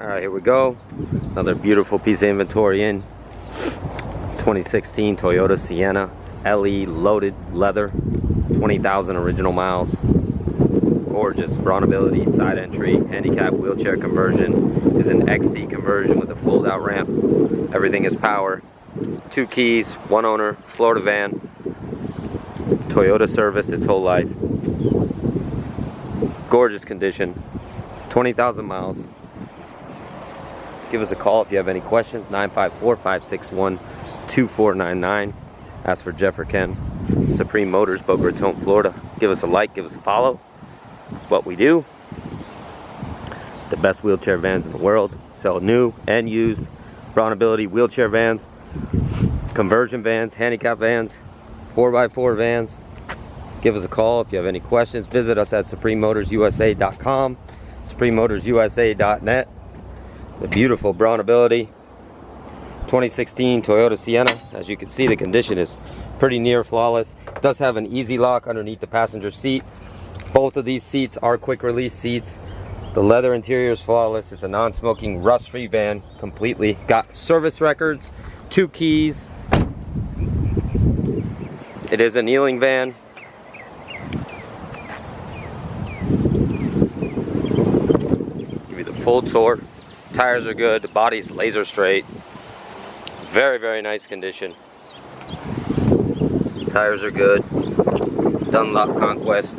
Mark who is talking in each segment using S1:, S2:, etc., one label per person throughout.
S1: Alright, here we go. Another beautiful piece of inventory in 2016 Toyota Sienna LE loaded leather, 20,000 original miles. Gorgeous Braunability side entry, handicap wheelchair conversion. Is an XD conversion with a fold out ramp. Everything is power. 2 keys, 1 owner, Florida van. Toyota serviced its whole life. Gorgeous condition. 20,000 miles. Give us a call if you have any questions. 954-561-2499. Ask for Jeff or Ken. Supreme Motors, Boca Raton, Florida. Give us a like, give us a follow. It's what we do. The best wheelchair vans in the world. Sell new and used Braunability wheelchair vans, conversion vans, handicap vans, 4x4 vans. Give us a call if you have any questions. Visit us at suprememotorsusa.com, suprememotorsusa.net. The beautiful Braunability 2016 Toyota Sienna. As you can see, the condition is pretty near flawless. It does have an easy lock underneath the passenger seat. Both of these seats are quick release seats. The leather interior is flawless. It's a non-smoking, rust-free van completely. Got service records, 2 keys. It is a kneeling van. Give you the full tour. Tires are good. The body's laser straight. Very, very nice condition. Tires are good. Dunlop Conquest.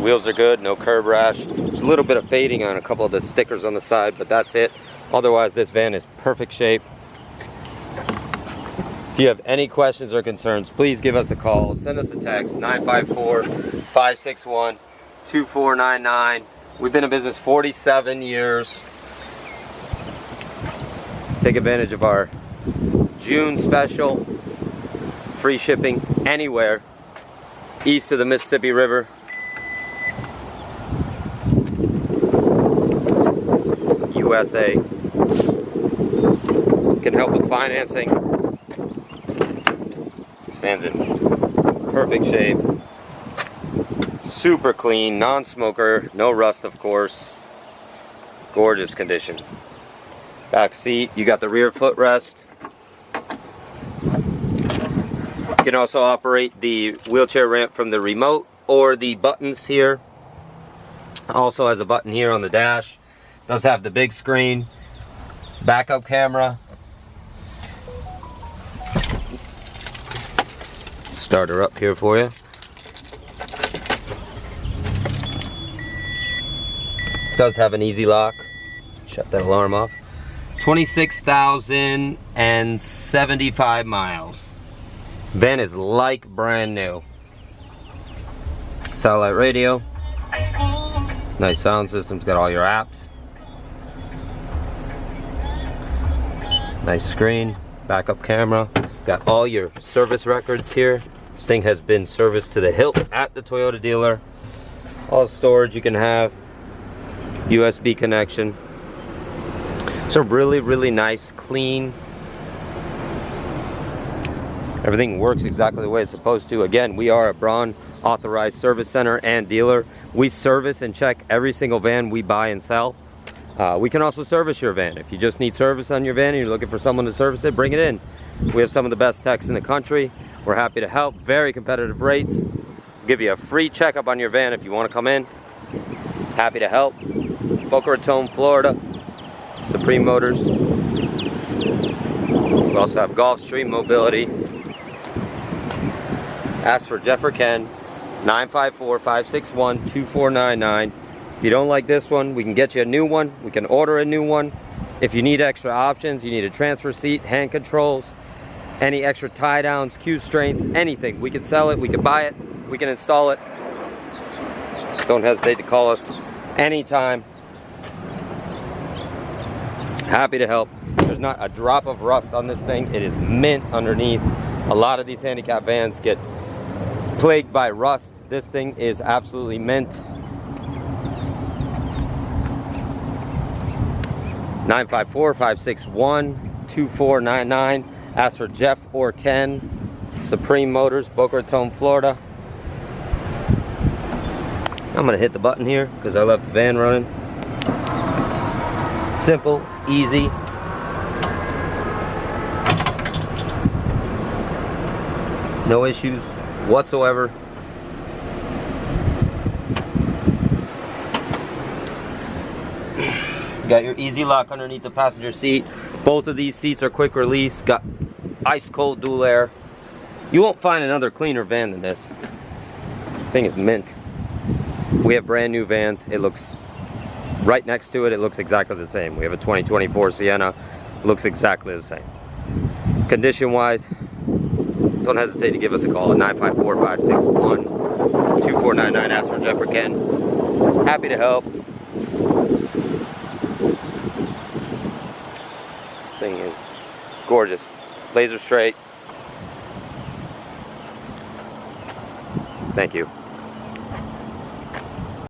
S1: Wheels are good. No curb rash. There's a little bit of fading on a couple of the stickers on the side, but that's it. Otherwise, this van is perfect shape. If you have any questions or concerns, please give us a call. Send us a text, 954-561-2499. We've been in business 47 years. Take advantage of our June special. Free shipping anywhere east of the Mississippi River. USA. Can help with financing. This van's in perfect shape. Super clean, non-smoker, no rust of course. Gorgeous condition. Back seat, you got the rear footrest. You can also operate the wheelchair ramp from the remote or the buttons here. Also has a button here on the dash. Does have the big screen, backup camera. Start her up here for you. Does have an easy lock. Shut that alarm off. 26,075 miles. Van is like brand new. Satellite radio. Nice sound system's got all your apps. Nice screen, backup camera. Got all your service records here. This thing has been serviced to the hilt at the Toyota dealer. All storage you can have. USB connection. It's a really, really nice, clean. Everything works exactly the way it's supposed to. Again, we are a Braun authorized service center and dealer. We service and check every single van we buy and sell. We can also service your van. If you just need service on your van and you're looking for someone to service it, bring it in. We have some of the best techs in the country. We're happy to help. Very competitive rates. We'll give you a free checkup on your van if you want to come in. Happy to help. Boca Raton, Florida. Supreme Motors. We also have Gulfstream Mobility. Ask for Jeff or Ken. 954-561-2499. If you don't like this one, we can get you a new one. We can order a new one. If you need extra options, you need a transfer seat, hand controls, any extra tie downs, cue strains, anything. We can sell it, we can buy it, we can install it. Don't hesitate to call us anytime. Happy to help. There's not a drop of rust on this thing. It is mint underneath. A lot of these handicap vans get plagued by rust. This thing is absolutely mint. 954-561-2499. Ask for Jeff or Ken. Supreme Motors, Boca Raton, Florida. I'm gonna hit the button here because I left the van running. Simple, easy. No issues whatsoever. Got your easy lock underneath the passenger seat. Both of these seats are quick release. Got ice cold dual air. You won't find another cleaner van than this. Thing is mint. We have brand new vans. It looks right next to it. It looks exactly the same. We have a 2024 Sienna. It looks exactly the same. Condition wise, don't hesitate to give us a call at 954-561-2499. Ask for Jeff or Ken. Happy to help. This thing is gorgeous. Laser straight. Thank you.